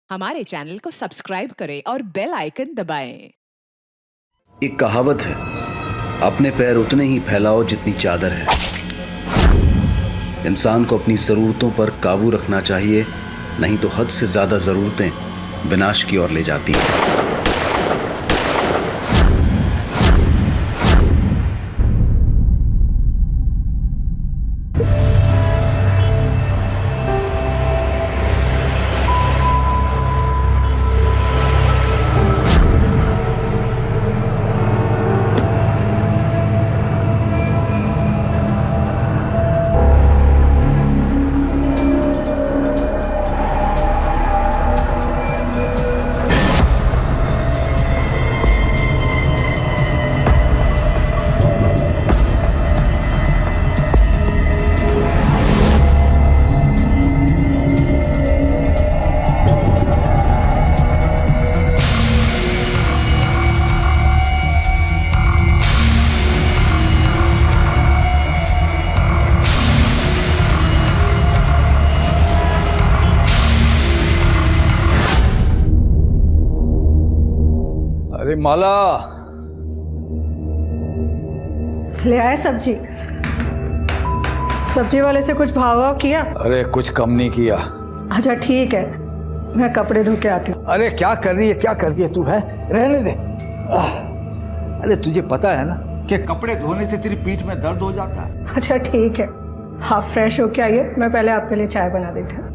हमारे चैनल को सब्सक्राइब करें और बेल आइकन दबाएं। एक कहावत है, अपने पैर उतने ही फैलाओ जितनी चादर है। इंसान को अपनी जरूरतों पर काबू रखना चाहिए, नहीं तो हद से ज्यादा जरूरतें विनाश की ओर ले जाती हैं। अरे माला, ले आए सब्जी। सब्जी वाले से कुछ भाव वाव किया? अरे कुछ कम नहीं किया। अच्छा ठीक है, मैं कपड़े धो के आती हूँ। अरे क्या कर रही है, क्या कर रही है तू? है रहने दे। अरे तुझे पता है ना कि कपड़े धोने से तेरी पीठ में दर्द हो जाता है। अच्छा ठीक है, आप फ्रेश होके आइए, मैं पहले आपके लिए चाय बना देती हूँ।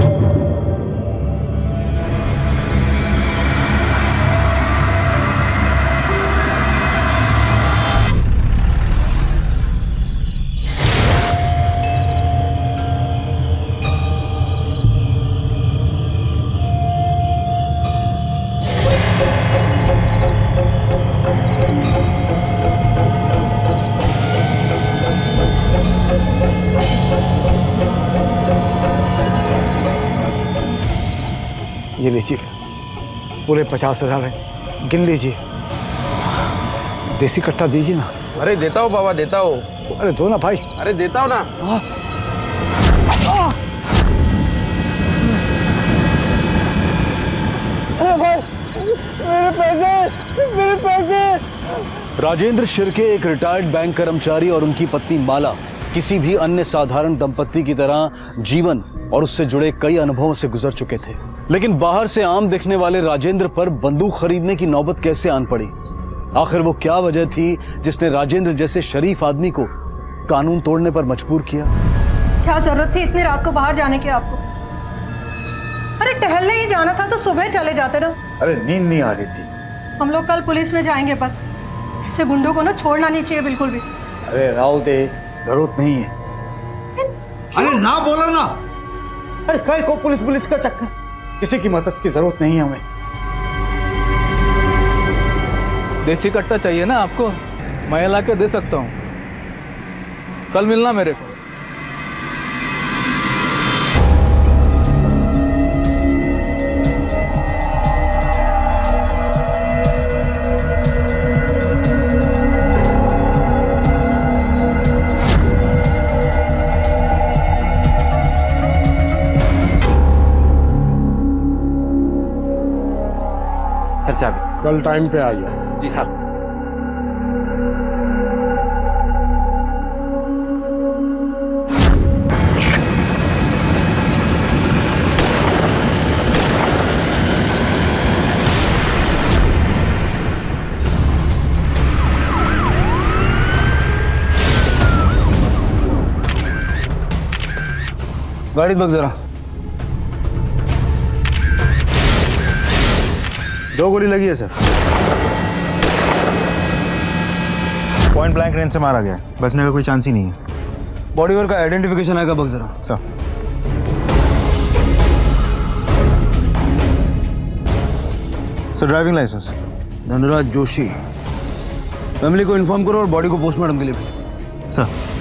ये लीजिए, पूरे 50,000 है, गिन लीजिए। देसी कट्टा दीजिए ना। अरे देता हूँ बाबा, देता हूँ। अरे दो ना भाई। अरे देता हूँ ना। अरे भाई, मेरे पैसे। राजेंद्र शिर्के एक रिटायर्ड बैंक कर्मचारी और उनकी पत्नी माला किसी भी अन्य साधारण दंपत्ति की तरह जीवन और उससे जुड़े कई अनुभवों से गुजर चुके थे। लेकिन बाहर से आम दिखने वाले राजेंद्र पर बंदूक खरीदने की नौबत कैसे आन पड़ी? आखिर वो क्या वजह थी जिसने राजेंद्र जैसे शरीफ आदमी को कानून तोड़ने पर मजबूर किया? क्या जरूरत थी इतनी रात को बाहर जाने की आपको? अरे टहलने ही जाना था तो सुबह चले जाते ना। अरे नींद नहीं आ रही थी। हम लोग कल पुलिस में जाएंगे, बस ऐसे गुंडों को ना छोड़ना नहीं चाहिए बिल्कुल भी। अरे राव दे, जरूरत नहीं है। अरे ना बोला ना। अरे काय को पुलिस का चक्कर, किसी की मदद की जरूरत नहीं है हमें। देसी कट्टा चाहिए ना आपको? मैं ला के दे सकता हूँ, कल मिलना मेरे को। कल टाइम पे आ जाओ। जी सर। गाड़ी बग जरा। 2 गोली लगी है सर। पॉइंट ब्लैंक रेंज से मारा गया, बचने का कोई चांस ही नहीं है। बॉडी वर्क का आइडेंटिफिकेशन है का बग जरा। Sir sir driving licence. Dhanraj Joshi. Family को इन्फॉर्म करो और बॉडी को पोस्टमार्टम के लिए भेजो। सर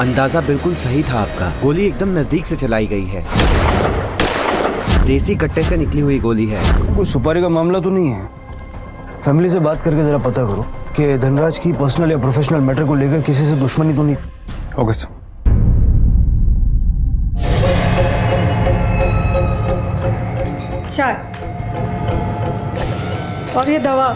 अंदाजा बिल्कुल सही था आपका। गोली एकदम नजदीक से चलाई गई है। देसी कट्टे से निकली हुई गोली है। कोई सुपारी का मामला तो नहीं है? फैमिली से बात करके जरा पता करो कि धनराज की पर्सनल या प्रोफेशनल मैटर को लेकर किसी से दुश्मनी तो नहीं। Okay sir. चाय और ये दवा।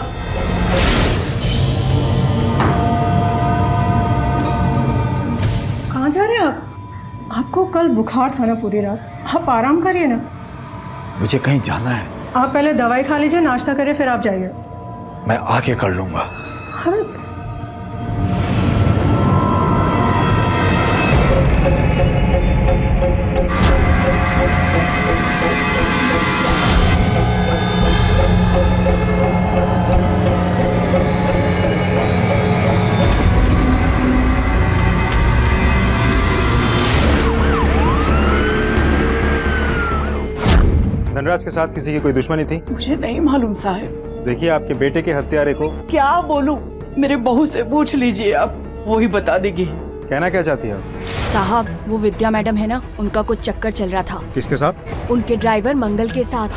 कहाँ जा रहे हैं आप? आपको कल बुखार था ना पूरी रात, आप आराम करिए ना। मुझे कहीं जाना है। आप पहले दवाई खा लीजिए, नाश्ता करिए, फिर आप जाइए। मैं आके कर लूंगा। अरे धनराज के साथ किसी की कोई दुश्मनी थी? मुझे नहीं मालूम साहब। देखिए, आपके बेटे के हत्यारे को क्या बोलूं? मेरे बहू से पूछ लीजिए, आप वो ही बता देगी। कहना क्या चाहती है आप? साहब, वो विद्या मैडम है ना, उनका कुछ चक्कर चल रहा था। किसके साथ? उनके ड्राइवर मंगल के साथ।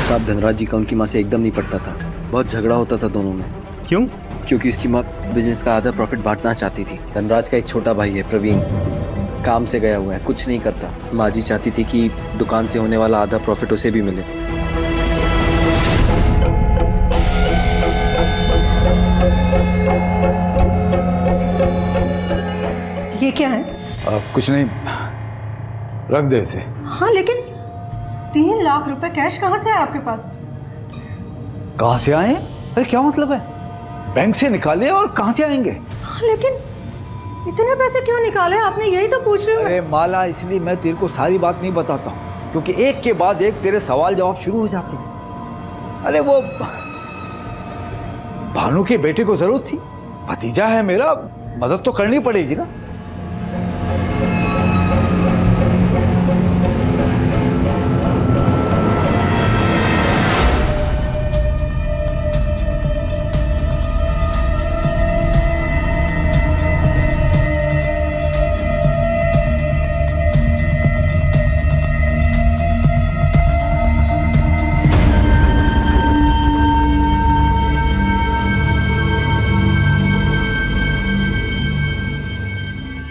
साहब, धनराज जी का उनकी माँ से एकदम नहीं पड़ता था। बहुत झगड़ा होता था दोनों में। क्यों? क्योंकि उसकी माँ बिजनेस का आधा प्रॉफिट बांटना चाहती थी। धनराज का एक छोटा भाई है प्रवीण, काम से गया हुआ है, कुछ नहीं करता। माँ जी चाहती थी कि दुकान से होने वाला आधा प्रॉफिट उसे भी मिले। ये क्या है? कुछ नहीं, रख दे इसे। हाँ लेकिन 3 लाख रुपए कैश कहाँ से है आपके पास? कहाँ से आए? अरे क्या मतलब है? बैंक से निकाले और कहाँ से आएंगे? हाँ लेकिन इतने पैसे क्यों निकाले आपने, यही तो पूछ रही हूँ। अरे माला, इसलिए मैं तेरे को सारी बात नहीं बताता हूँ, क्योंकि एक के बाद एक तेरे सवाल जवाब शुरू हो जाते हैं। अरे वो भानु के बेटे को जरूरत थी, भतीजा है मेरा, मदद तो करनी पड़ेगी ना।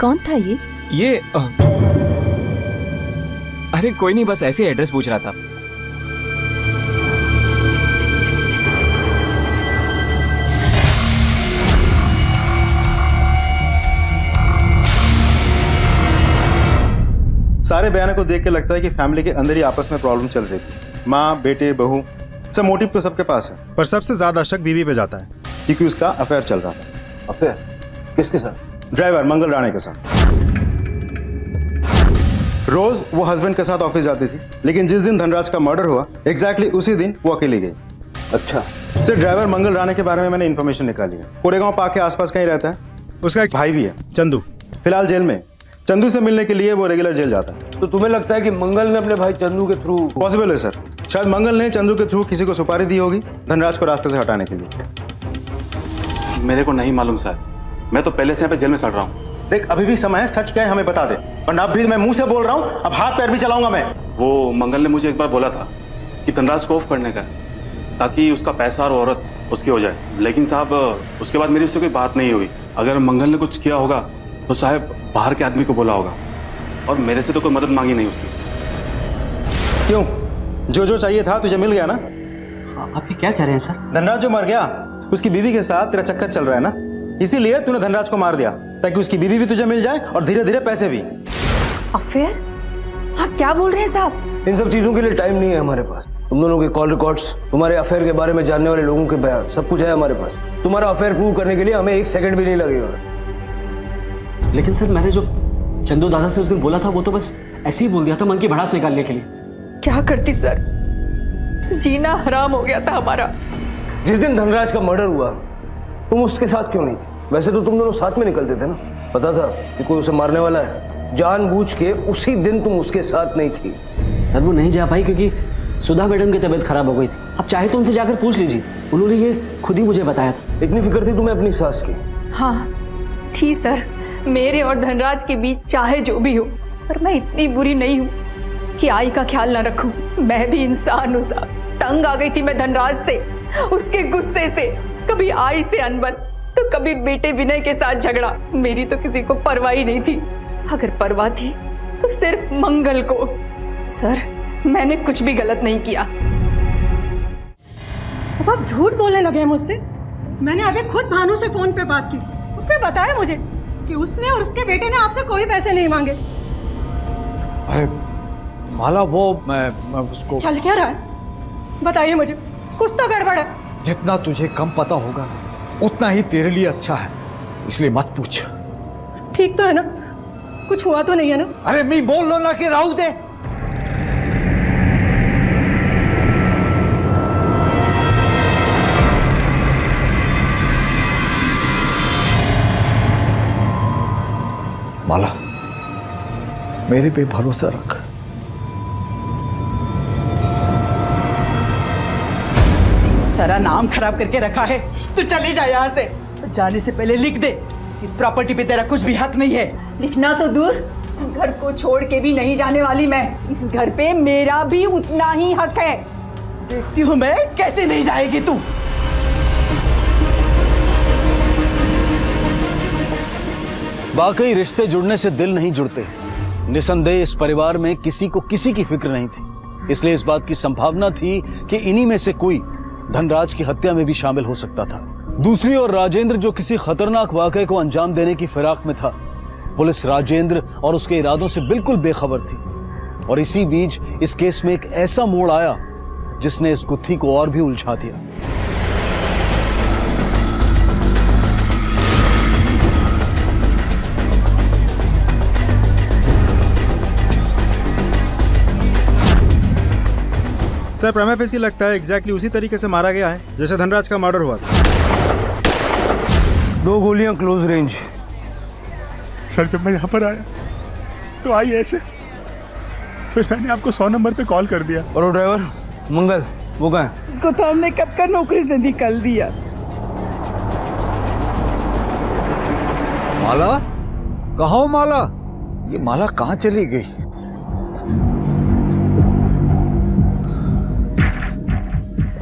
कौन था ये? अरे कोई नहीं, बस ऐसे एड्रेस पूछ रहा था। सारे बयानों को देख के लगता है कि फैमिली के अंदर ही आपस में प्रॉब्लम चल रही थी। माँ, बेटे, बहू, सब मोटिव तो सबके पास है, पर सबसे ज्यादा शक बीवी पे जाता है, क्योंकि उसका अफेयर चल रहा था। अफेयर? किसके साथ? ड्राइवर मंगल राणे के साथ। रोज वो हस्बैंड के साथ ऑफिस जाती थी, लेकिन जिस दिन धनराज का मर्डर हुआ एग्जैक्टली उसी दिन वो अकेली गई। अच्छा। सिर्फ ड्राइवर मंगल राणे के बारे में मैंने इन्फॉर्मेशन निकाली है। कोरेगांव पार्क के आसपास कहीं रहता है। उसका एक भाई भी है, चंदू, फिलहाल जेल में। चंदू से मिलने के लिए वो रेगुलर जेल जाता है। तो तुम्हें लगता है कि मंगल ने अपने भाई चंदू के थ्रू? पॉसिबल है सर, शायद मंगल ने चंदू के थ्रू किसी को सुपारी दी होगी धनराज को रास्ते से हटाने के लिए। मेरे को नहीं मालूम सर, मैं तो पहले से यहाँ पे जेल में सड़ रहा हूँ। देख, अभी भी समय है, सच क्या है हमें बता दे, वरना अब भी मैं मुंह से बोल रहा हूँ, अब हाथ पैर भी चलाऊंगा मैं। वो मंगल ने मुझे एक बार बोला था कि धनराज को ऑफ करने का, ताकि उसका पैसा और औरत उसकी हो जाए, लेकिन साहब उसके बाद मेरी उससे कोई बात नहीं हुई। अगर मंगल ने कुछ किया होगा तो साहब बाहर के आदमी को बोला होगा, और मेरे से तो कोई मदद मांगी नहीं उसने। क्यों? जो जो चाहिए था तुझे मिल गया ना? आप ये क्या कह रहे हैं सर? धनराज जो मर गया, उसकी बीवी के साथ तेरा चक्कर चल रहा है ना, इसीलिए तूने धनराज को मार दिया, ताकि उसकी बीवी भी तुझे मिल जाए और धीरे धीरे पैसे भी। अफेयर? आप क्या बोल रहे हैं साहब? इन सब चीजों के लिए टाइम नहीं है हमारे पास। तुम दोनों के कॉल रिकॉर्ड्स, तुम्हारे अफेयर के बारे में जानने वाले लोगों के बयान, सब कुछ है हमारे पास। तुम्हारा अफेयर प्रूव करने के लिए हमें 1 सेकंड भी नहीं लगेगा। लेकिन सर, मैंने जो चंदू दादा से उस दिन बोला था वो तो बस ऐसे ही बोल दिया था, मन की भड़ास निकालने के लिए। क्या करती सर, जीना हराम हो गया था हमारा। जिस दिन धनराज का मर्डर हुआ तुम उसके साथ क्यों नहीं थी? वैसे तो तुम दोनों साथ में निकलते थे ना। पता था कि कोई उसे मारने वाला है, जानबूझ के उसी दिन तुम उसके साथ नहीं थी। सर वो नहीं जा पाई क्योंकि सुधा मैडम की तबीयत खराब हो गई थी, आप चाहे तो उनसे जाकर पूछ लीजिए, उन्होंने ये खुद ही मुझे बताया था। इतनी फिक्र थी तुम्हें अपनी सास की? हाँ थी सर, मेरे और धनराज के बीच चाहे जो भी हो, पर मैं इतनी बुरी नहीं हूँ कि आई का ख्याल ना रखूं। मैं भी इंसान हूँ साहब, तंग आ गई थी मैं धनराज से, उसके गुस्से से, कभी आई से अनबन तो कभी बेटे विनय के साथ झगड़ा। मेरी तो किसी को परवाह ही नहीं थी, अगर परवाह थी तो सिर्फ मंगल को। सर मैंने कुछ भी गलत नहीं किया। अब आप झूठ बोलने लगे हैं मुझसे। मैंने अभी खुद भानु से फोन पे बात की, उसने बताया मुझे कि उसने और उसके बेटे ने आपसे कोई पैसे नहीं मांगे। अरे माला, वो मैं उसको चल क्या रहा है बताइए मुझे, कुछ तो गड़बड़ है। जितना तुझे कम पता होगा उतना ही तेरे लिए अच्छा है, इसलिए मत पूछ। ठीक तो है ना, कुछ हुआ तो नहीं है ना? अरे मैं बोल लो ना कि राहु दे। माला, मेरे पे भरोसा रख। सारा नाम खराब करके रखा है, तू चले जा यहाँ से। जाने से पहले लिख दे, इस प्रॉपर्टी पे तेरा कुछ भी हक नहीं है। लिखना तो दूर, इस घर को छोड़ के भी नहीं जाने वाली मैं। इस घर पे मेरा भी उतना ही हक है। देखती हूँ मैं कैसे नहीं जाएगी तू। वाकई रिश्ते जुड़ने से दिल नहीं जुड़ते। निसंदेह इस परिवार में किसी को किसी की फिक्र नहीं थी, इसलिए इस बात की संभावना थी कि इन्हीं में से कोई धनराज की हत्या में भी शामिल हो सकता था। दूसरी ओर राजेंद्र, जो किसी खतरनाक वाकये को अंजाम देने की फिराक में था। पुलिस राजेंद्र और उसके इरादों से बिल्कुल बेखबर थी, और इसी बीच इस केस में एक ऐसा मोड़ आया जिसने इस गुत्थी को और भी उलझा दिया। सर, प्रमा फेसी लगता है एग्जैक्टली उसी तरीके से मारा गया है जैसे धनराज का मर्डर हुआ था। 2 गोलियां क्लोज रेंज। सर, जब मैं यहाँ पर आया तो आई ऐसे, फिर मैंने आपको 100 नंबर पे कॉल कर दिया। और वो ड्राइवर मंगल, वो कहाँ है? इसको तो हमने कब का नौकरी से निकाल दिया। माला, कहाँ हो माला? ये माला कहाँ चली गई?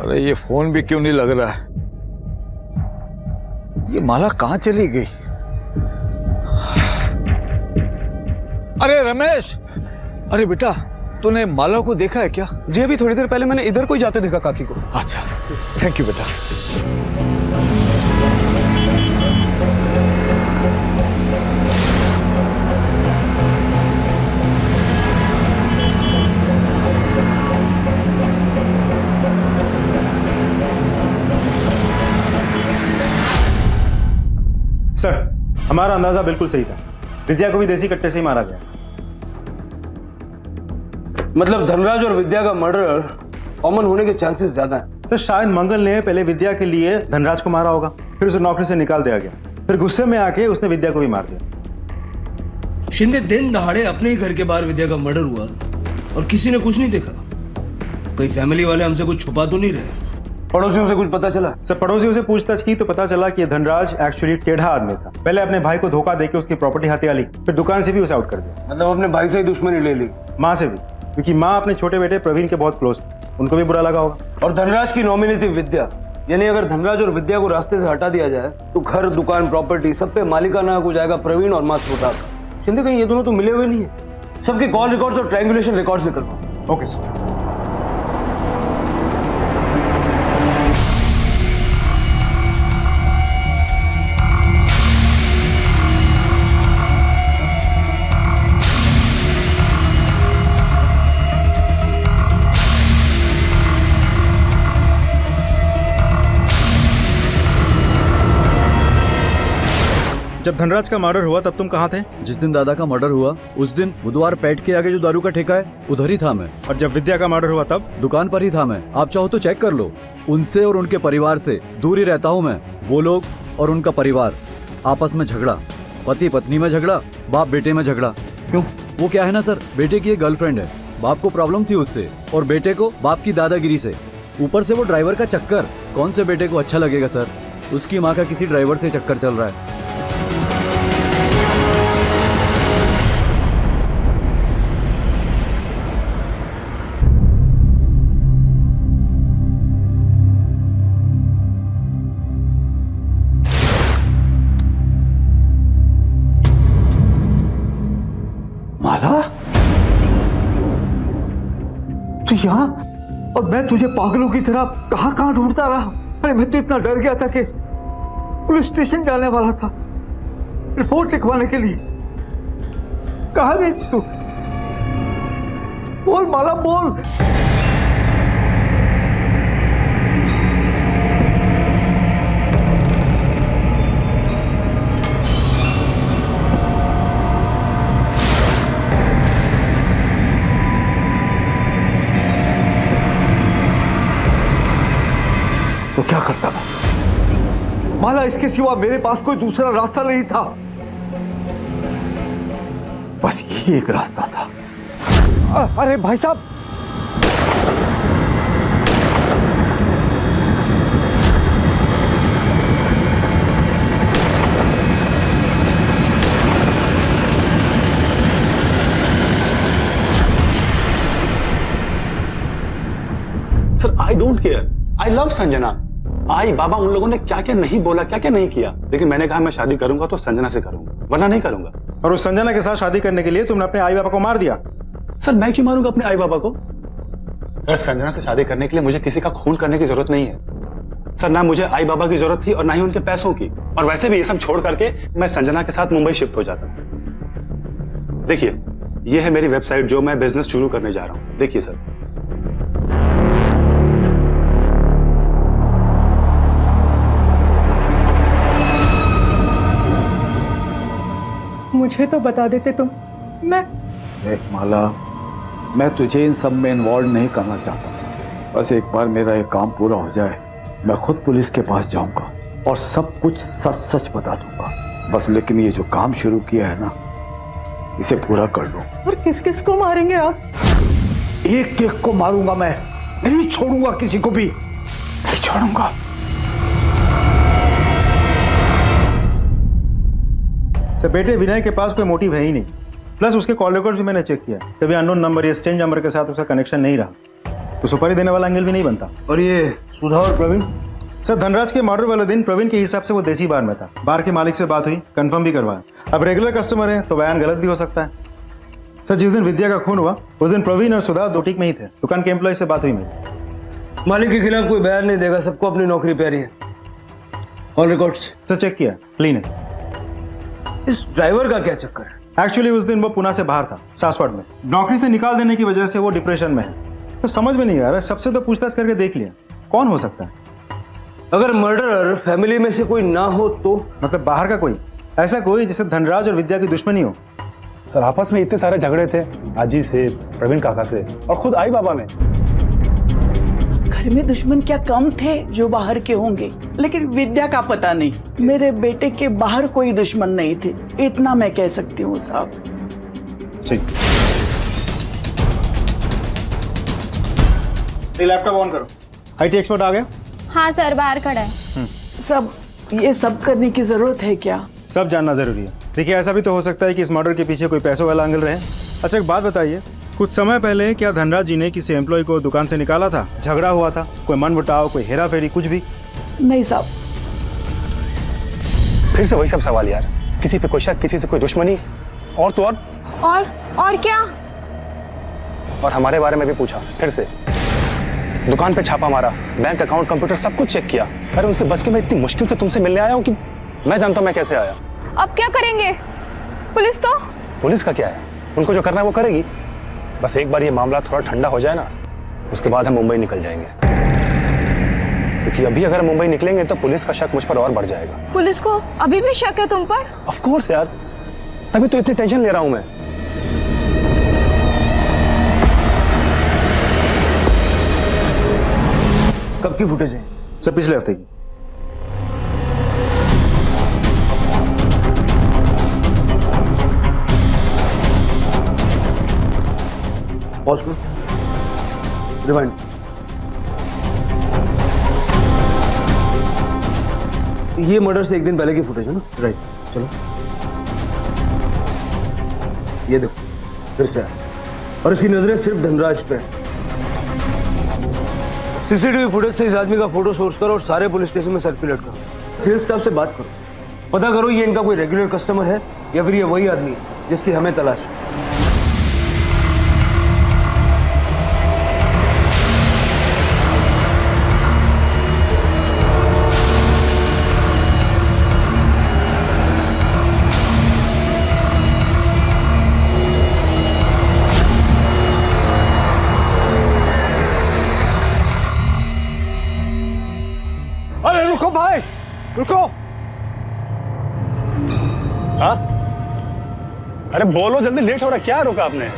अरे ये फोन भी क्यों नहीं लग रहा है? ये माला कहाँ चली गई? अरे रमेश, अरे बेटा, तूने माला को देखा है क्या? जी अभी थोड़ी देर पहले मैंने इधर कोई जाते देखा काकी को। अच्छा, थैंक यू बेटा। सर, हमारा अंदाजा बिल्कुल सही था, विद्या को भी देसी कट्टे से ही मारा गया। मतलब धनराज और विद्या का मर्डर कॉमन होने के चांसेस ज्यादा हैं। सर, शायद मंगल ने पहले विद्या के लिए धनराज को मारा होगा, फिर उसे नौकरी से निकाल दिया गया, फिर गुस्से में आके उसने विद्या को भी मार दिया। शिंदे दिन दहाड़े अपने ही घर के बाहर विद्या का मर्डर हुआ और किसी ने कुछ नहीं देखा। कोई फैमिली वाले हमसे कुछ छुपा तो नहीं रहे? पड़ोसियों से कुछ पता चला? सर, पड़ोसियों से पूछताछ की तो पता चला कि धनराज एक्चुअली टेढ़ा आदमी था। पहले अपने भाई को धोखा देके उसकी प्रॉपर्टी हथिया ली, फिर दुकान से भी उसे आउट कर दिया। मतलब अपने भाई से ही दुश्मनी ले ली? माँ से भी, क्योंकि माँ अपने छोटे बेटे प्रवीण के बहुत क्लोज थे, उनको भी बुरा लगा होगा। और धनराज की नॉमिनी थी विद्या, यानी अगर धनराज और विद्या को रास्ते से हटा दिया जाए तो घर, दुकान, प्रॉपर्टी सब पे मालिकाना हो जाएगा प्रवीण और माँ सुधा का। शिंदे, कहीं ये दोनों तो मिले हुए नहीं है? सबके कॉल रिकॉर्ड्स और ट्रायंगुलेशन रिकॉर्ड्स निकलवाओ। Okay sir. जब धनराज का मर्डर हुआ तब तुम कहाँ थे? जिस दिन दादा का मर्डर हुआ उस दिन बुधवार पेट के आगे जो दारू का ठेका है उधर ही था मैं। और जब विद्या का मर्डर हुआ तब? दुकान पर ही था मैं। आप चाहो तो चेक कर लो, उनसे और उनके परिवार से दूर ही रहता हूँ मैं। वो लोग और उनका परिवार आपस में झगड़ा, पति पत्नी में झगड़ा, बाप बेटे में झगड़ा। क्यों? वो क्या है ना सर, बेटे की एक गर्लफ्रेंड है, बाप को प्रॉब्लम थी उससे और बेटे को बाप की दादागिरी से। ऊपर से वो ड्राइवर का चक्कर, कौन से बेटे को अच्छा लगेगा सर? उसकी माँ का किसी ड्राइवर से चक्कर चल रहा है। माला, तू यहाँ और मैं तुझे पागलों की तरह कहां कहां ढूंढता रहा। अरे मैं तो इतना डर गया था कि पुलिस स्टेशन जाने वाला था रिपोर्ट लिखवाने के लिए। कहां गई तू? बोल माला, बोल। तो क्या करता था माला? इसके सिवा मेरे पास कोई दूसरा रास्ता नहीं था, बस यही एक रास्ता था। अरे भाई साहब, sir I don't care, I love Sanjana. आई बाबा उन लोगों ने क्या क्या नहीं बोला, क्या क्या नहीं किया, लेकिन मैंने कहा मैं शादी करूंगा तो संजना से करूंगा, वरना नहीं करूंगा। और उस संजना के साथ शादी करने के लिए तुमने अपने आई बाबा को मार दिया। सर मैं क्यों मारूंगा अपने आई बाबा को? सर संजना से शादी करने के लिए मुझे किसी का खून करने की जरूरत नहीं है। सर ना मुझे आई बाबा की जरूरत थी और ना ही उनके पैसों की। और वैसे भी ये सब छोड़ करके मैं संजना के साथ मुंबई शिफ्ट हो जाता। देखिए ये है मेरी वेबसाइट जो मैं बिजनेस शुरू करने जा रहा हूं। देखिए सर, मुझे तो बता देते तुम। मैं देख माला, मैं तुझे इन सब में इन्वॉल्व नहीं करना चाहता। बस एक बार मेरा ये काम पूरा हो जाए, मैं खुद पुलिस के पास जाऊंगा और सब कुछ सच सच बता दूंगा। बस लेकिन ये जो काम शुरू किया है ना, इसे पूरा कर लो। और किस किस को मारेंगे आप? एक एक को मारूंगा मैं, नहीं छोड़ूंगा किसी को भी, नहीं छोड़ूंगा। सर बेटे विनय के पास कोई मोटिव है ही नहीं, प्लस उसके कॉल रिकॉर्ड भी मैंने चेक किया, कभी अननोन नंबर या स्ट्रेंज नंबर के साथ उसका कनेक्शन नहीं रहा, तो सुपारी देने वाला एंगल भी नहीं बनता। और ये सुधा और प्रवीण? सर धनराज के मर्डर वाले दिन प्रवीण के हिसाब से वो देसी बार में था। बार के मालिक से बात हुई, कंफर्म भी करवाया। अब रेगुलर कस्टमर है तो बयान गलत भी हो सकता है। सर जिस दिन विद्या का खून हुआ उस दिन प्रवीण और सुधा दो टीक में ही थे। दुकान के एम्प्लॉय से बात हुई मेरी। मालिक के खिलाफ कोई बयान नहीं देगा, सबको अपनी नौकरी प्यारी है। ऑन रिकॉर्ड्स सर चेक किया, क्लीन है। इस ड्राइवर का क्या चक्कर है? एक्चुअली उस दिन वो पुणे से बाहर था, सासवड़ में। नौकरी से निकाल देने की वजह से वो डिप्रेशन में है। तो समझ में नहीं आ रहा, सबसे तो पूछताछ करके देख लिया, कौन हो सकता है? अगर मर्डरर फैमिली में से कोई ना हो तो? मतलब बाहर का कोई, ऐसा कोई जिससे धनराज और विद्या की दुश्मनी हो। सर आपस में इतने सारे झगड़े थे, आजी से, प्रवीण काका से और खुद आई बाबा में। घर में दुश्मन क्या कम थे जो बाहर के होंगे, लेकिन विद्या का पता नहीं। मेरे बेटे के बाहर कोई दुश्मन नहीं थे, इतना मैं कह सकती हूँ साहब। ठीक, लैपटॉप ऑन करो। IT एक्सपर्ट आ गया? हाँ सर, बाहर खड़ा है। सब ये सब करने की जरूरत है क्या? सब जानना जरूरी है। देखिए ऐसा भी तो हो सकता है कि इस मर्डर के पीछे कोई पैसों वाला एंगल रहे। अच्छा एक बात बताइए, कुछ समय पहले क्या धनराज जी ने किसी एम्प्लॉय को दुकान से निकाला था? झगड़ा हुआ था? कोई मनमुटाव, कोई हेरा फेरी, कुछ भी? नहीं साहब। फिर से वही सब सवाल यार, किसी पे कोई शक, किसी से कोई दुश्मनी, और तो और क्या? और हमारे बारे में भी पूछा फिर से। दुकान पे छापा मारा, बैंक अकाउंट, कंप्यूटर सब कुछ चेक किया। अरे उनसे बच के मैं इतनी मुश्किल से तुमसे मिलने आया हूँ कि मैं जानता हूँ मैं कैसे आया। अब क्या करेंगे? पुलिस तो? पुलिस का क्या है, उनको जो करना है वो करेगी। बस एक बार ये मामला थोड़ा ठंडा हो जाए ना, उसके बाद हम मुंबई निकल जाएंगे। क्योंकि अभी अगर मुंबई निकलेंगे तो पुलिस का शक मुझ पर और बढ़ जाएगा। पुलिस को अभी भी शक है तुम पर? ऑफ कोर्स यार, तभी तो इतनी टेंशन ले रहा हूं मैं। कब की फुटेज है? सब पिछले हफ्ते की। पॉज करो, रिवाइंड। ये मर्डर से एक दिन पहले की फुटेज है ना? राइट, चलो ये देखो फिर से आया, और इसकी नजरें सिर्फ धनराज पे। सीसीटीवी फुटेज से इस आदमी का फोटो सोर्स करो और सारे पुलिस स्टेशन में सर्कुलेट करो। सेल्स स्टाफ से बात करो, पता करो ये इनका कोई रेगुलर कस्टमर है या फिर ये वही आदमी है जिसकी हमें तलाश है। अरे रुको भाई, रुको। हाँ, अरे बोलो जल्दी, लेट हो रहा है। क्या रोका आपने?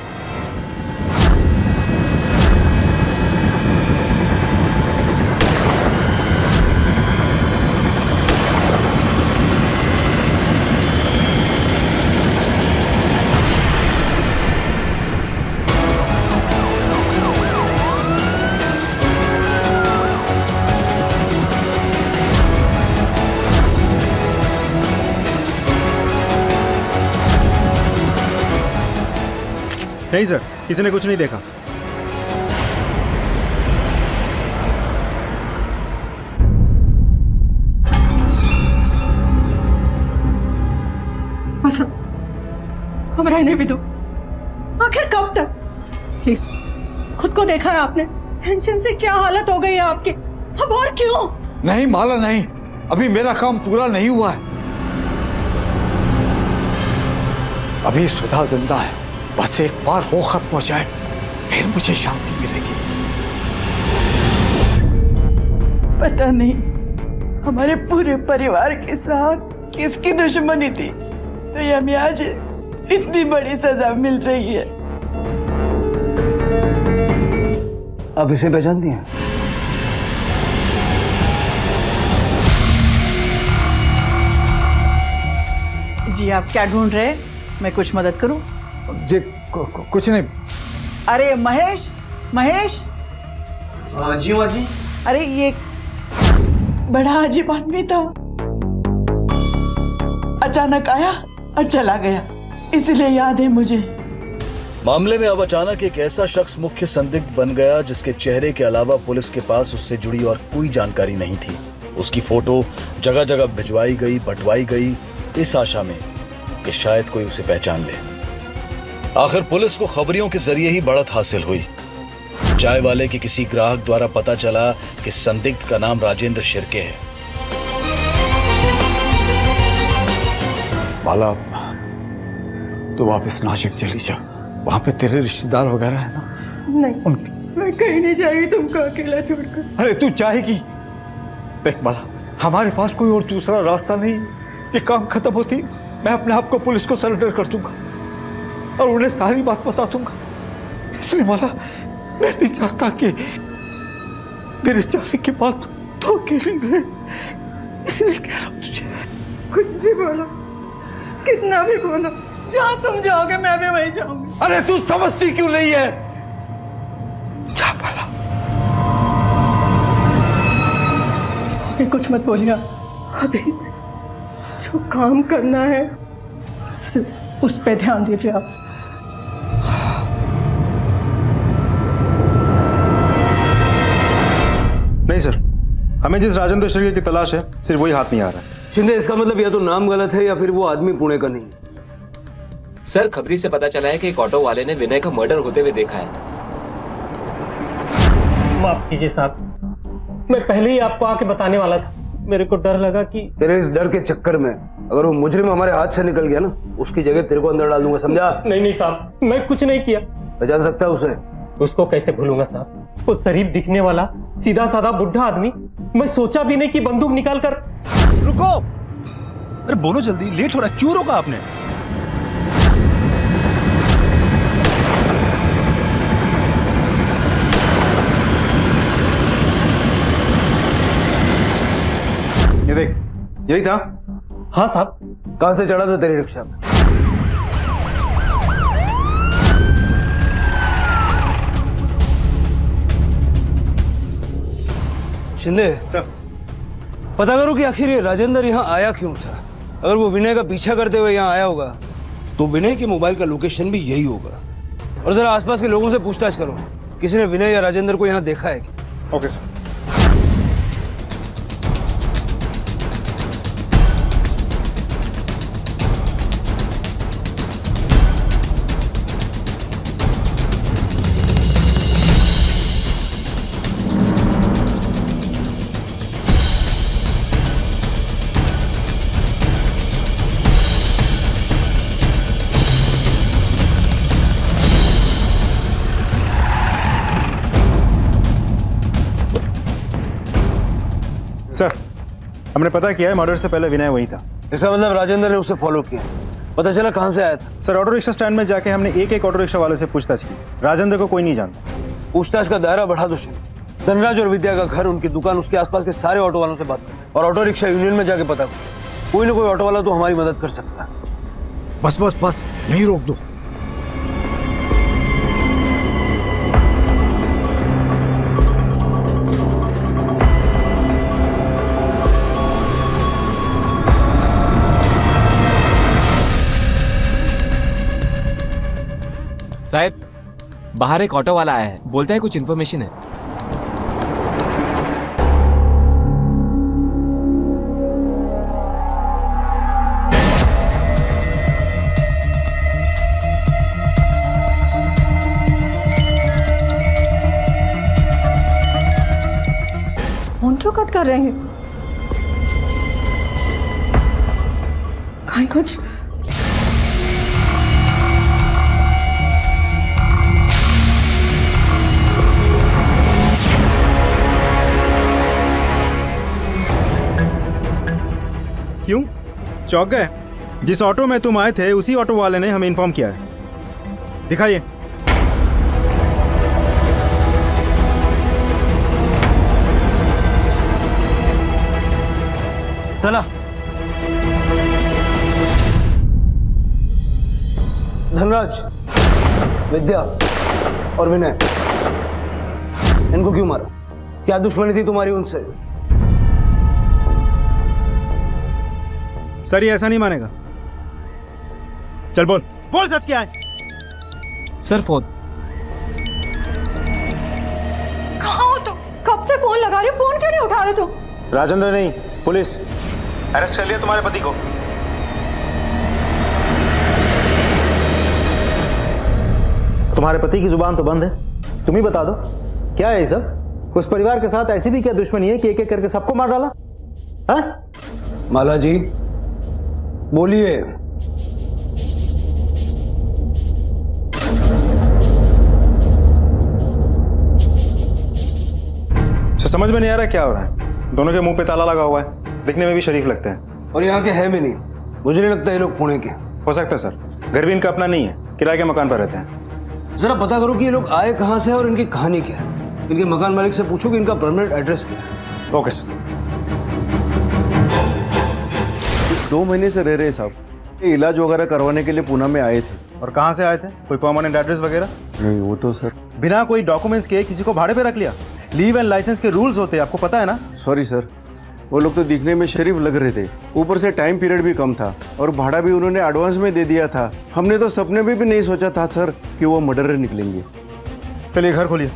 नहीं सर, किसी ने कुछ नहीं देखा। बस अब रहने भी दो। आखिर कब तक? प्लीज, खुद को देखा है आपने? टेंशन से क्या हालत हो गई है आपकी। अब और क्यों? नहीं माला नहीं, अभी मेरा काम पूरा नहीं हुआ है। अभी सुधा जिंदा है, बस एक बार वो खत्म हो जाए फिर मुझे शांति मिलेगी। पता नहीं हमारे पूरे परिवार के साथ किसकी दुश्मनी थी तो ये हमें आज इतनी बड़ी सजा मिल रही है। आप इसे पहचानती हैं? जी आप क्या ढूंढ रहे हैं? मैं कुछ मदद करूं? जी कुछ नहीं। अरे महेश, महेश। जी माँ जी। अरे ये बड़ा अजीब आदमी था, अचानक आया और चला गया, इसलिए याद है मुझे। मामले में अब अचानक एक ऐसा शख्स मुख्य संदिग्ध बन गया जिसके चेहरे के अलावा पुलिस के पास उससे जुड़ी और कोई जानकारी नहीं थी। उसकी फोटो जगह जगह भिजवाई गई, बंटवाई गई, इस आशा में कि शायद कोई उसे पहचान ले। आखिर पुलिस को खबरियों के जरिए ही बढ़त हासिल हुई। चाय वाले के किसी ग्राहक द्वारा पता चला कि संदिग्ध का नाम राजेंद्र शिर्के है। बाला, तो वापस नासिक चली जा, वहां पे तेरे रिश्तेदार वगैरह है ना? नहीं, मैं कहीं नहीं जाएगी तुमको अकेला छोड़कर। अरे तू चाहेगी? देख बाला, हमारे पास कोई और दूसरा रास्ता नहीं। ये काम खत्म होती मैं अपने आप को पुलिस को सरेंडर कर दूंगा और उन्हें सारी बात बता दूंगा। इसलिए माला, मैं नहीं चाहता कि मेरे जाने के बाद तो अकेली रहे, इसलिए कह रहा हूं तुझे। कुछ भी बोलो, कितना भी बोलो, जहां तुम जाओगे मैं भी वहीं जाऊंगी। अरे तू समझती क्यों नहीं है? जा बाला। अभी कुछ मत बोलिए, अभी जो काम करना है सिर्फ उस पे ध्यान दीजिए आप। नहीं सर, हमें जिस राजेंद्र शिर्के की तलाश है सिर्फ वही हाथ नहीं आ रहा है। शिंदे, इसका मतलब या तो नाम गलत है या फिर वो आदमी पुणे का नहीं है। सर, खबरी से पता चला है कि एक ऑटो वाले ने विनय का मर्डर होते हुए देखा है। माफ कीजिए साहब, मैं पहले ही आपको आके बताने वाला था। मेरे को डर लगा कि तेरे इस डर के चक्कर में अगर वो मुजरिम हमारे हाथ से निकल गया ना, उसकी जगह तेरे को अंदर डाल दूंगा, समझा? नहीं नहीं साहब, मैं कुछ नहीं किया। पहचान सकता है उसे? उसको कैसे भूलूंगा साहब? वो शरीफ दिखने वाला सीधा साधा बुढ़ा आदमी, मैं सोचा भी नहीं कि बंदूक निकाल कर। रुको, अरे बोलो जल्दी, लेट हो रहा है। क्यों रोका आपने? ये देख, यही था। हाँ साहब। कहां से चढ़ा था तेरी रिक्शा में? शिंदे सर, पता करो कि आखिर ये राजेंद्र यहाँ आया क्यों था। अगर वो विनय का पीछा करते हुए यहाँ आया होगा तो विनय के मोबाइल का लोकेशन भी यही होगा। और जरा आसपास के लोगों से पूछताछ करो, किसी ने विनय या राजेंद्र को यहाँ देखा है क्या? Okay sir. सर, हमने पता किया है मर्डर से पहले विनय वही था। इसका मतलब राजेंद्र ने उसे फॉलो किया। पता चला कहाँ से आया था? सर, ऑटो रिक्शा स्टैंड में जाके हमने एक ऑटो रिक्शा वाले से पूछताछ की। राजेंद्र को कोई नहीं जानता। पूछताछ का दायरा बढ़ा दो शिंदे। धनराज और विद्या का घर, उनकी दुकान, उसके आसपास के सारे ऑटो वालों से बात करो और ऑटो रिक्शा यूनियन में जाके पता करो। कोई ना कोई ऑटो वाला तो हमारी मदद कर सकता है। बस बस बस, यहीं रोक दो। साहब, बाहर एक ऑटो वाला आया है, बोलता है कुछ इन्फॉर्मेशन है। फोन क्यों कट कर रहे हैं? कहीं कुछ क्यों चौंक गए? जिस ऑटो में तुम आए थे उसी ऑटो वाले ने हमें इन्फॉर्म किया है। दिखाइए। चला। धनराज, विद्या और विनय, इनको क्यों मारा? क्या दुश्मनी थी तुम्हारी उनसे? सर, ये ऐसा नहीं मानेगा। चल बोल बोल, सच क्या है? सर, फोन कहाँ हो तुम? कब से फोन लगा रहे हो? फोन क्यों नहीं उठा रहे तुम? राजेंद्र नहीं, पुलिस अरेस्ट कर लिया तुम्हारे पति को। तुम्हारे पति की जुबान तो बंद है, तुम ही बता दो क्या है ये सब? उस परिवार के साथ ऐसी भी क्या दुश्मनी है कि एक एक करके सबको मार डाला? हाँ? माला जी बोलिए। समझ में नहीं आ रहा क्या हो रहा है। दोनों के मुंह पे ताला लगा हुआ है, दिखने में भी शरीफ लगते हैं। और यहाँ के हैं भी नहीं। मुझे नहीं लगता ये लोग पुणे के। हो सकता है सर, घर भी इनका अपना नहीं है, किराए के मकान पर रहते हैं। जरा पता करो कि ये लोग आए कहाँ से और इनकी कहानी क्या है। इनके मकान मालिक से पूछो कि इनका परमानेंट एड्रेस क्या है। Okay sir. 2 महीने से रह रहे साहब, ये इलाज वगैरह करवाने के लिए पूना में आए थे। और कहाँ से आए थे? कोई परमानेंट एड्रेस वगैरह? नहीं, वो तो सर बिना कोई डॉक्यूमेंट्स के किसी को भाड़े पे रख लिया। लीव एंड लाइसेंस के रूल्स होते हैं, आपको पता है ना? सॉरी सर, वो लोग तो दिखने में शरीफ लग रहे थे, ऊपर से टाइम पीरियड भी कम था और भाड़ा भी उन्होंने एडवांस में दे दिया था। हमने तो सपने में भी नहीं सोचा था सर कि वो मर्डरर निकलेंगे। चलिए घर खोलिए,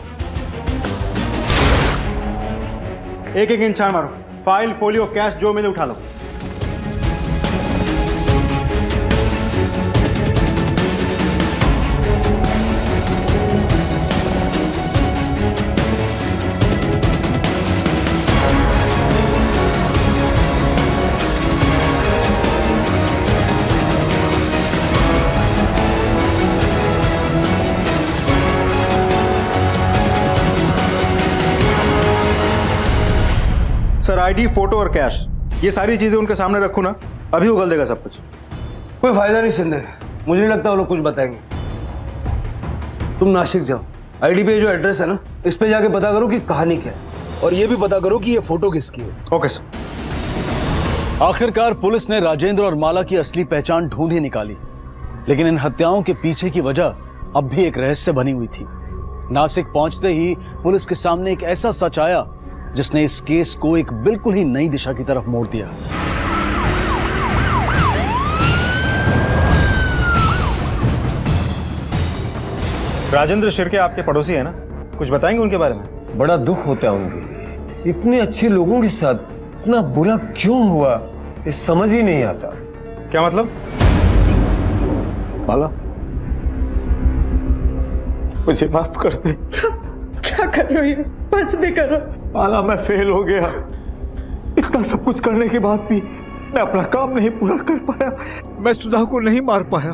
एक एक इंच छान मारो, फाइल, फोलियो, कैश जो मिले उठा लो। सर, आईडी, फोटो और कैश, ये सारी चीजें उनके सामने रखूं ना, अभी उगल देगा सब कुछ। कोई फायदा नहीं शिंदे, मुझे नहीं लगता वो लोग कुछ बताएंगे। तुम नासिक जाओ, आईडी पे जो एड्रेस है ना, इस पे जाके पता करो कि कहानी क्या है और ये भी पता करो कि ये फोटो किसकी है। Okay sir. आखिरकार पुलिस ने राजेंद्र और माला की असली पहचान ढूंढ ही निकाली, लेकिन इन हत्याओं के पीछे की वजह अब भी एक रहस्य बनी हुई थी। नासिक पहुंचते ही पुलिस के सामने एक ऐसा सच आया जिसने इस केस को एक बिल्कुल ही नई दिशा की तरफ मोड़ दिया। राजेंद्र शिर्के आपके पड़ोसी है ना, कुछ बताएंगे उनके बारे में? बड़ा दुख होता है उनके लिए। इतने अच्छे लोगों के साथ इतना बुरा क्यों हुआ, ये समझ ही नहीं आता। क्या मतलब? माला, मुझे माफ कर दे। क्या कर रही है? बस भी करो। माला, मैं फेल हो गया। इतना सब कुछ करने के बाद भी मैं अपना काम नहीं पूरा कर पाया। मैं सुधा को नहीं मार पाया।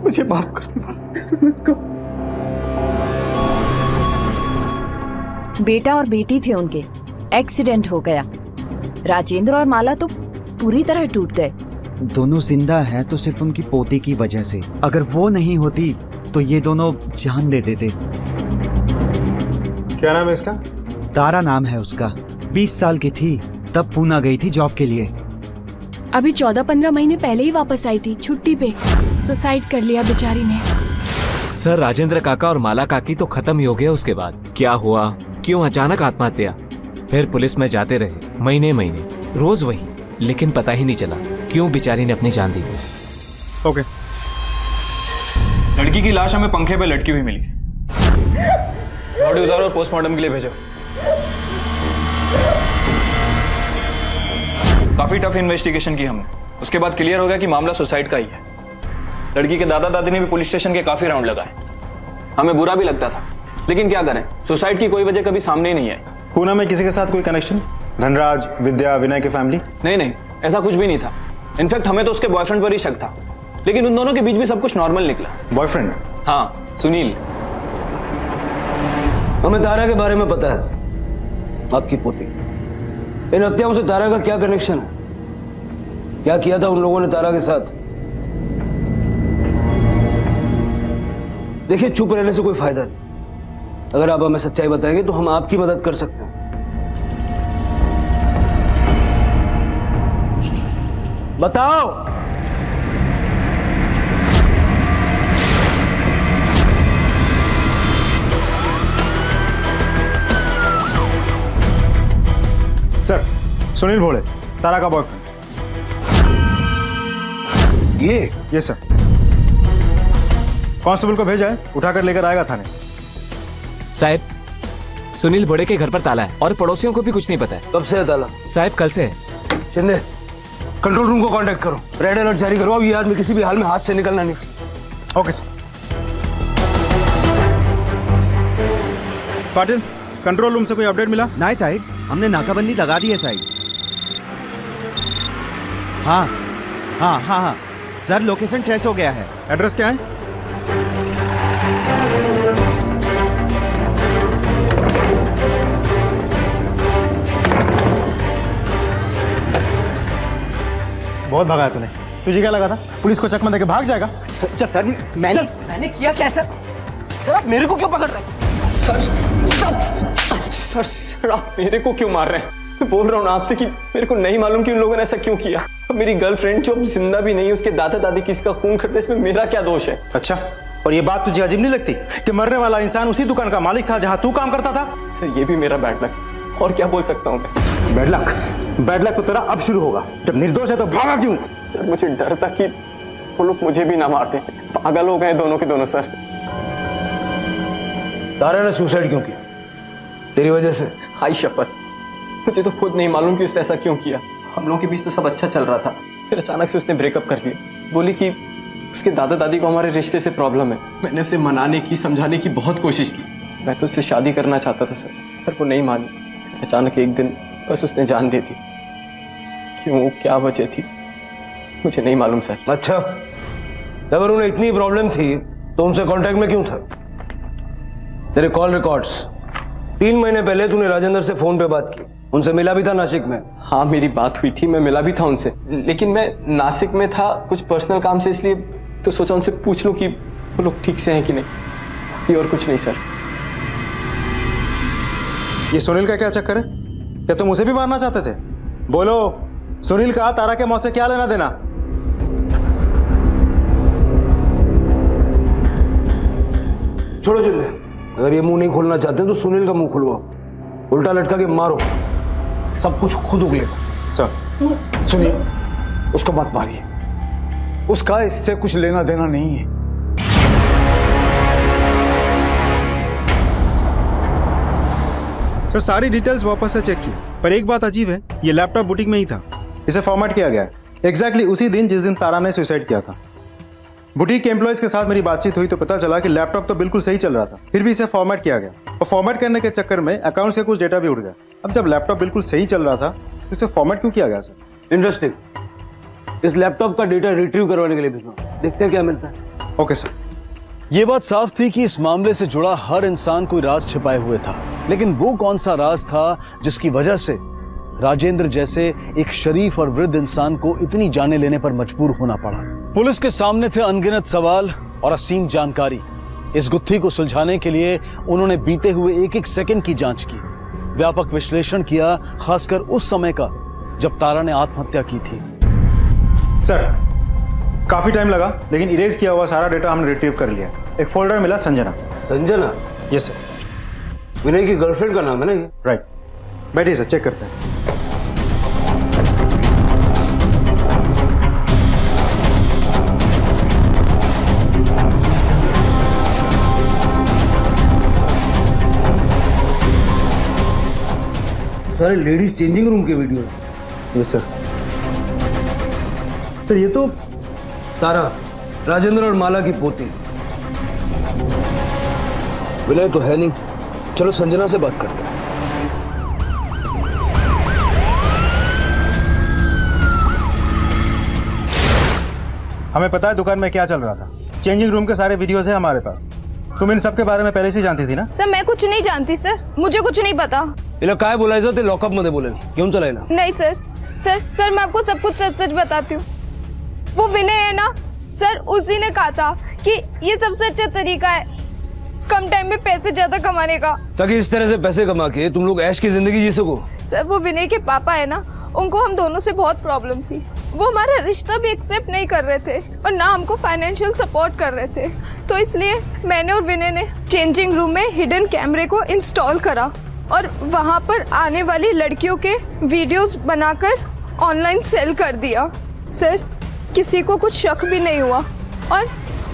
मुझे माफ कर दे माला। ऐसे मत करो। बेटा और बेटी थे उनके, एक्सीडेंट हो गया। राजेंद्र और माला तो पूरी तरह टूट गए। दोनों जिंदा हैं तो सिर्फ उनकी पोती की वजह से। अगर वो नहीं होती तो ये दोनों जान दे देते। क्या नाम है इसका? तारा नाम है उसका। 20 साल की थी तब पूना गई थी जॉब के लिए। अभी 14-15 महीने पहले ही वापस आई थी छुट्टी पे। सुसाइड कर लिया बेचारी ने। सर, राजेंद्र काका और माला काकी तो खत्म ही हो गया। उसके बाद क्या हुआ, क्यों अचानक आत्महत्या? फिर पुलिस में जाते रहे महीने महीने, रोज वही, लेकिन पता ही नहीं चला क्यों बेचारी ने अपनी जान दी। ओके। लड़की की लाश हमें पंखे पे लटकी हुई मिली। बॉडी उतारो और पोस्टमार्टम के लिए भेजो। काफी टफ इन्वेस्टिगेशन की हमने, उसके बाद क्लियर हो गया कि मामला सुसाइड का ही है। लड़की के दादा दादी ने भी पुलिस स्टेशन के काफी राउंड लगाए। हमें बुरा भी लगता था, लेकिन क्या करें, सुसाइड की कोई वजह कभी सामने ही नहीं आई। पूना में किसी के साथ कोई कनेक्शन? धनराज, विद्या, विनय की फैमिली? नहीं, ऐसा कुछ भी नहीं था। इनफैक्ट हमें तो उसके बॉयफ्रेंड पर ही शक था, लेकिन उन दोनों के बीच भी सब कुछ नॉर्मल निकला। बॉयफ्रेंड? हाँ, सुनील। हमें तारा के बारे में पता है, आपकी पोती। इन हत्याओं से तारा का क्या कनेक्शन है? क्या किया था उन लोगों ने तारा के साथ? देखिए, चुप रहने से कोई फायदा नहीं। अगर आप हमें सच्चाई बताएंगे तो हम आपकी मदद कर सकते हैं। बताओ। सर, सुनील भोले, तारा का बॉयफ्रेंड। ये सर। कांस्टेबल को भेजा है, उठाकर लेकर आएगा थाने। साहब, सुनील बड़े के घर पर ताला है और पड़ोसियों को भी कुछ नहीं पता है। कब से है ताला? साहब, कल से है। शिंदे, कंट्रोल रूम को कांटेक्ट करो, रेड अलर्ट जारी करो। अब ये आदमी किसी भी हाल में हाथ से निकलना नहीं चाहिए। Okay sir. Patil, control room से कोई अपडेट मिला? नहीं साहिब, हमने नाकाबंदी लगा दी है साहिब। हाँ सर, लोकेशन ट्रेस हो गया है। एड्रेस क्या है? बहुत भगाया तूने। तुझे क्या लगा था पुलिस को चकमा देके भाग जाएगा? सर, मैंने किया क्या सर? सर, आप मेरे को क्यों पकड़ रहे हैं? सर, आप मेरे को क्यों मार रहे हैं? मैं बोल रहा हूँ ना आपसे कि मेरे को नहीं मालूम कि उन लोगों ने ऐसा क्यों किया। अब मेरी गर्लफ्रेंड जो जिंदा भी नहीं, उसके दादा दादी किसी का खून खरीदते, इसमें मेरा क्या दोष है? अच्छा, और ये बात तुझे अजीब नहीं लगती कि मरने वाला इंसान उसी दुकान का मालिक था जहां तू काम करता था? सर, ये भी मेरा बैड लक, और क्या बोल सकता हूँ मैं? बैड लक तो तेरा अब शुरू होगा। जब निर्दोष है तो भागा क्यों? सर, मुझे डर था कि वो लोग मुझे भी ना मारते। पागल हो गए दोनों के दोनों। सर, तारा ने सुसाइड क्यों किया? तेरी वजह से? हाई शपथ, मुझे तो खुद नहीं मालूम कि उसने ऐसा क्यों किया। हम लोगों के बीच तो सब अच्छा चल रहा था, फिर अचानक से उसने ब्रेकअप कर लिया। बोली कि उसके दादा दादी को हमारे रिश्ते से प्रॉब्लम है। मैंने उसे मनाने की, समझाने की बहुत कोशिश की। मैं तो उससे शादी करना चाहता था सर, पर वो नहीं मानी। अचानक एक दिन बस उसने जान दे दी। क्यों, क्या वजह थी, मुझे नहीं मालूम सर। अच्छा, अगर उन्हें इतनी प्रॉब्लम थी तो उनसे कांटेक्ट में क्यों था? तेरे कॉल रिकॉर्ड्स, 3 महीने पहले तूने राजेंद्र से फोन पे बात की, उनसे मिला भी था नासिक में? हाँ, मेरी बात हुई थी, मैं मिला भी था उनसे, लेकिन मैं नासिक में था कुछ पर्सनल काम से, इसलिए तो सोचा उनसे पूछ लूं कि वो लोग ठीक से हैं कि नहीं। ये और कुछ नहीं सर। ये सुनील का क्या चक्कर है? क्या तुम उसे भी मारना चाहते थे? बोलो, सुनील का तारा के मौत से क्या लेना देना? छोड़ो शिंदे, अगर ये मुंह नहीं खोलना चाहते तो सुनील का मुंह खुलवाओ। उल्टा लटका के मारो, सब कुछ खुद उगलेगा। सर सुनिए, उसको मत मारिए, उसका इससे कुछ लेना देना नहीं है। सर सारी डिटेल्स वापस से चेक की, पर एक बात अजीब है, ये लैपटॉप बुटीक में ही था। इसे फॉर्मेट किया गया है एग्जैक्टली उसी दिन जिस दिन तारा ने सुसाइड किया था। बुटीक के एम्प्लॉयज के साथ मेरी बातचीत हुई तो पता चला कि लैपटॉप तो बिल्कुल सही चल रहा था, फिर भी इसे फॉर्मेट किया गया और फॉर्मेट करने के चक्कर में अकाउंट से कुछ डेटा भी उड़ गया। अब जब लैपटॉप बिल्कुल सही चल रहा था तो इसे फॉर्मेट क्यों किया गया सर? इंटरेस्टिंग, इस लैपटॉप का डेटा रिट्रीव करवाने के लिए भेजना, देखते हैं क्या मिलता है। Okay sir. ये बात साफ थी कि इस मामले से जुड़ा हर इंसान कोई राज छिपाए हुए था, लेकिन वो कौन सा राज था जिसकी वजह से राजेंद्र जैसे एक शरीफ और वृद्ध इंसान को इतनी जाने लेने पर मजबूर होना पड़ा? पुलिस के सामने थे अनगिनत सवाल और असीम जानकारी। इस गुत्थी को सुलझाने के लिए उन्होंने बीते हुए एक एक सेकंड की जांच की, व्यापक विश्लेषण किया, खासकर उस समय का जब तारा ने आत्महत्या की थी। सर काफी टाइम लगा, लेकिन इरेज किया हुआ सारा डेटा हमने रिट्रीव कर लिया। एक फोल्डर मिला संजना। संजना? Yes sir. विनय की गर्लफ्रेंड का नाम है ना ये? राइट। बैठिए सर, चेक करते हैं। सारे लेडीज चेंजिंग रूम के वीडियो। Yes sir. सर ये तो तारा, राजेंद्र और माला की पोती। विनय तो है नहीं, चलो संजना से बात करते हैं। हमें पता है दुकान में क्या चल रहा था, चेंजिंग रूम के सारे वीडियोस हैं हमारे पास। तुम इन सब के बारे में पहले से जानती थी ना? सर मैं कुछ नहीं जानती सर, मुझे कुछ नहीं पता। इला काय बोलायचं ते लॉकअप मध्ये बोलेल, घेऊन चलायला। नहीं सर, सर मैं आपको सब कुछ सच सच बताती हूँ। वो विनय है ना सर, उसी ने कहा था कि ये सबसे अच्छा तरीका है कम टाइम में पैसे ज्यादा कमाने का, ताकि इस तरह से पैसे कमा के तुम लोग ऐश की जिंदगी जी सको। सर वो विनय के पापा है ना, उनको हम दोनों से बहुत प्रॉब्लम थी। वो हमारा रिश्ता भी एक्सेप्ट नहीं कर रहे थे और ना हमको फाइनेंशियल सपोर्ट कर रहे थे। तो इसलिए मैंने और विनय ने चेंजिंग रूम में हिडन कैमरे को इंस्टॉल करा और वहाँ पर आने वाली लड़कियों के वीडियोस बनाकर ऑनलाइन सेल कर दिया। सर किसी को कुछ शक भी नहीं हुआ और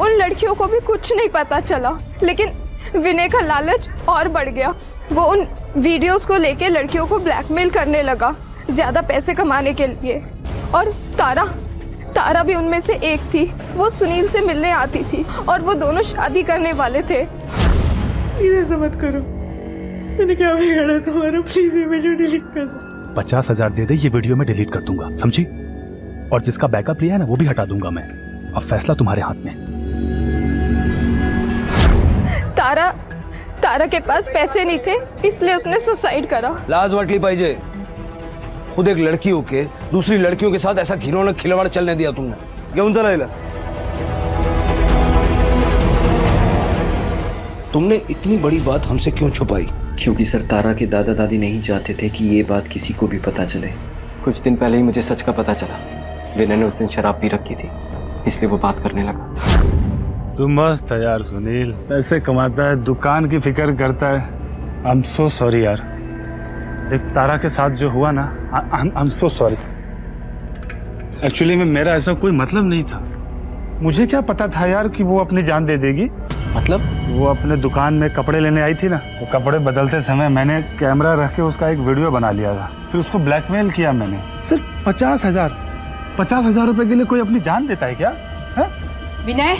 उन लड़कियों को भी कुछ नहीं पता चला, लेकिन विनय का लालच और बढ़ गया। वो उन वीडियोस को लेके लड़कियों को ब्लैकमेल करने लगा ज़्यादा पैसे कमाने के लिए। और तारा भी उनमें से एक थी। वो सुनील से मिलने आती थी और वो दोनों शादी करने वाले थे। प्लीज ऐसा मत करो, मैंने क्या बिगाड़ा तुम्हारा, प्लीज ये वीडियो डिलीट कर दो। 50,000 दे दे, ये वीडियो में डिलीट कर दूंगा, समझी? और जिसका बैकअप लिया है ना वो भी हटा दूंगा मैं। अब फैसला तुम्हारे हाथ में। तारा के पास पैसे नहीं थे, इसलिए उसने सुसाइड करा। लाज वाटली पाहिजे, खुद एक लड़की होके दूसरी लड़कियों के साथ ऐसा घिनौना खिलवाड़ चलने दिया तुमने। घेऊन चलायला तुमने इतनी बड़ी बात हमसे क्यों छुपाई? क्योंकि सर तारा के दादा दादी नहीं चाहते थे कि ये बात किसी को भी पता चले। कुछ दिन पहले ही मुझे सच का पता चला। विनय ने उस दिन शराब पी रखी थी, इसलिए वो बात करने लगा। तू मस्त है यार सुनील, पैसे कमाता है, दुकान की फिक्र करता है। आई एम सो सॉरी यार, एक तारा के साथ जो हुआ ना, I am so sorry. Actually में मेरा ऐसा कोई मतलब नहीं था। मुझे क्या पता था यार कि वो अपनी जान दे देगी। मतलब? वो अपने दुकान में कपड़े लेने आई थी ना, तो कपड़े बदलते समय मैंने कैमरा रख के उसका एक वीडियो बना लिया था, फिर उसको ब्लैकमेल किया मैंने। सिर्फ 50,000 रुपए के लिए कोई अपनी जान देता है क्या? है? विनय,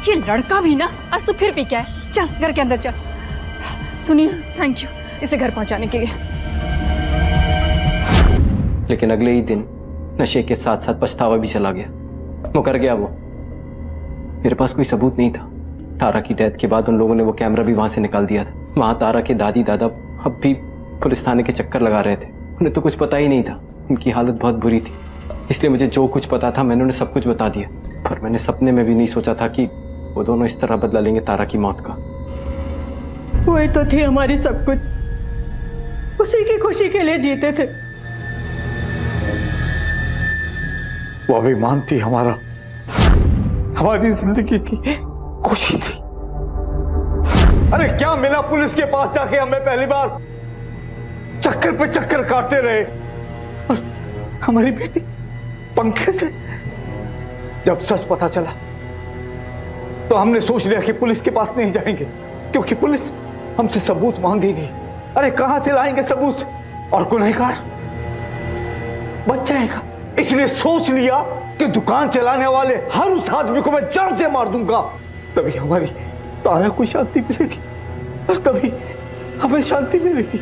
ये लड़का भी ना आज तो फिर पी क्या है। चल घर के अंदर चल। सुनील थैंक यू इसे घर पहुंचाने के लिए। लेकिन अगले ही दिन नशे के साथ साथ पछतावा भी चला गया। मुकर गया वो। मेरे पास कोई सबूत नहीं था। तारा की डेथ के बाद उन लोगों ने वो कैमरा भी वहां से निकाल दिया था। वहां तारा के दादी दादा अब भी पुलिस थाने के चक्कर लगा रहे थे। उन्हें तो कुछ पता ही नहीं था। उनकी हालत बहुत बुरी थी, इसलिए मुझे जो कुछ पता था मैंने उन्हें सब कुछ बता दिया। पर मैंने सपने में भी नहीं सोचा था कि वो दोनों इस तरह बदला लेंगे तारा की मौत का। वो तो थी हमारी सब कुछ, उसी की खुशी के लिए जीते थे। वो अभिमान थी हमारा, हमारी जिंदगी की खुशी थी। अरे क्या मिला पुलिस के पास जाके हमें पहली बार? चक्कर पे चक्कर काटते रहे और हमारी बेटी पंखे से। जब सच पता चला तो हमने सोच लिया कि पुलिस के पास नहीं जाएंगे, क्योंकि पुलिस हमसे सबूत मांगेगी। अरे कहां से लाएंगे सबूत? और गुनहगार बच जाएगा। इसलिए सोच लिया कि दुकान चलाने वाले हर उस आदमी को मैं जान से मार दूंगा, तभी हमारी तारा को शांति मिलेगी और तभी हमें शांति मिलेगी।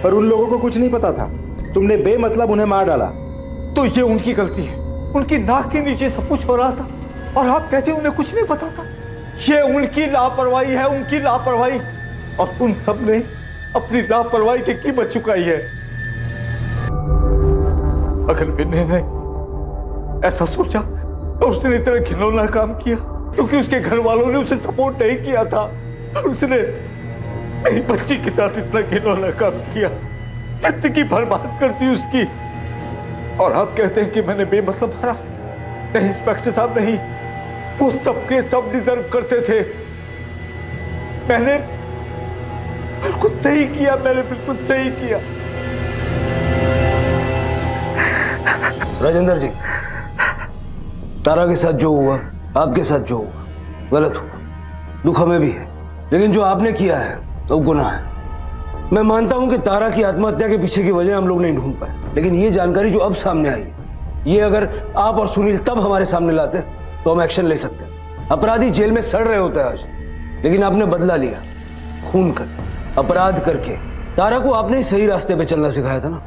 पर उन लोगों को कुछ नहीं पता था, तुमने बेमतलब उन्हें मार डाला। तो ये उनकी गलती है। उनकी नाक के नीचे सब कुछ हो रहा था और आप कहते हैं उन्हें कुछ नहीं पता था। ये उनकी लापरवाही है, उनकी लापरवाही। और उन सब ने अपनी लापरवाही की कीमत चुकाई है। अगर विनय ने ऐसा सोचा और उसने इतना घिनौना काम किया क्योंकि उसके घर वालों ने उसे सपोर्ट नहीं किया था और उसने मेरी बच्ची के साथ इतना घिनौना काम किया, जिंदगी बर्बाद करती उसकी। और आप कहते हैं कि मैंने बेमतलब मारा? नहीं इंस्पेक्टर साहब, नहीं। वो सबके सब डिजर्व करते थे। मैंने बिल्कुल सही किया, मैंने बिल्कुल सही किया। राजेंद्र जी, तारा के साथ जो हुआ, आपके साथ जो हुआ, गलत हुआ। दुख हमें भी है, लेकिन जो आपने किया है तो गुनाह है। मैं मानता हूं कि तारा की आत्महत्या के पीछे की वजह हम लोग नहीं ढूंढ पाए, लेकिन ये जानकारी जो अब सामने आई है, ये अगर आप और सुनील तब हमारे सामने लाते तो हम एक्शन ले सकते। अपराधी जेल में सड़ रहे होते हैं आज, लेकिन आपने बदला लिया। खून कर, अपराध करके तारा को आपने ही सही रास्ते पे चलना सिखाया था ना,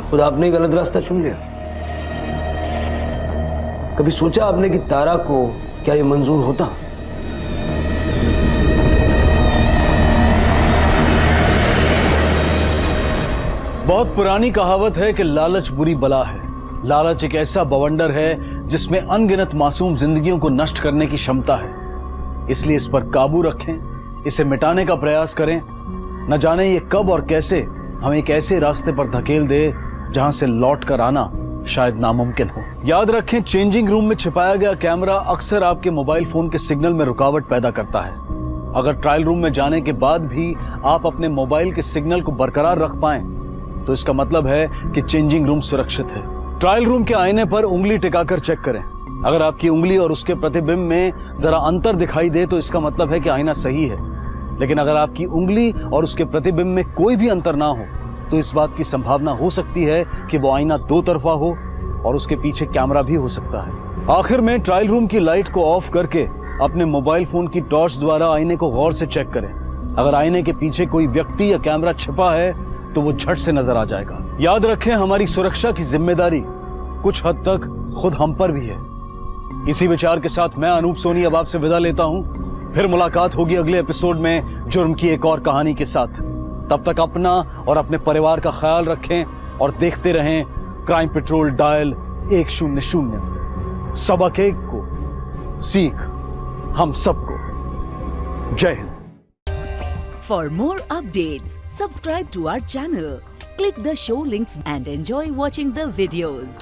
खुद आपने ही गलत रास्ता चुन लिया। कभी सोचा आपने कि तारा को क्या ये मंजूर होता? बहुत पुरानी कहावत है कि लालच बुरी बला है। लालच एक ऐसा बवंडर है जिसमें अनगिनत मासूम जिंदगियों को नष्ट करने की क्षमता है। इसलिए इस पर काबू रखें, इसे मिटाने का प्रयास करें। न जाने ये कब और कैसे हमें एक ऐसे रास्ते पर धकेल दे जहां से लौट कर आना शायद नामुमकिन हो। याद रखें, चेंजिंग रूम में छिपाया गया कैमरा अक्सर आपके मोबाइल फोन के सिग्नल में रुकावट पैदा करता है। अगर ट्रायल रूम में जाने के बाद भी आप अपने मोबाइल के सिग्नल को बरकरार रख पाएं, तो इसका मतलब है कि चेंजिंग रूम सुरक्षित है। ट्रायल रूम के आईने पर उंगली टिकाकर चेक करें। अगर आपकी उंगली और उसके प्रतिबिंब में जरा अंतर दिखाई दे तो इसका मतलब है कि आईना सही है। लेकिन अगर आपकी उंगली और उसके प्रतिबिंब में कोई भी अंतर ना हो तो इस बात की संभावना हो सकती है कि वो आईना दो तरफा हो और उसके पीछे कैमरा भी हो सकता है। आखिर में ट्रायल रूम की लाइट को ऑफ करके अपने मोबाइल फोन की टॉर्च द्वारा आईने को गौर से चेक करें। अगर आईने के पीछे कोई व्यक्ति या कैमरा छिपा है तो वो झट से नजर आ जाएगा। याद रखें, हमारी सुरक्षा की जिम्मेदारी कुछ हद तक खुद हम पर भी है। इसी विचार के साथ मैं अनूप सोनी अब आपसे विदा लेता हूं। फिर मुलाकात होगी अगले एपिसोड में जुर्म की एक और कहानी के साथ। तब तक अपना और अपने परिवार का ख्याल रखें और देखते रहें क्राइम पेट्रोल डायल 100। सबक एक को सीख हम सबको। जय Hind. For more updates, subscribe to our channel, click the show links and enjoy watching the videos.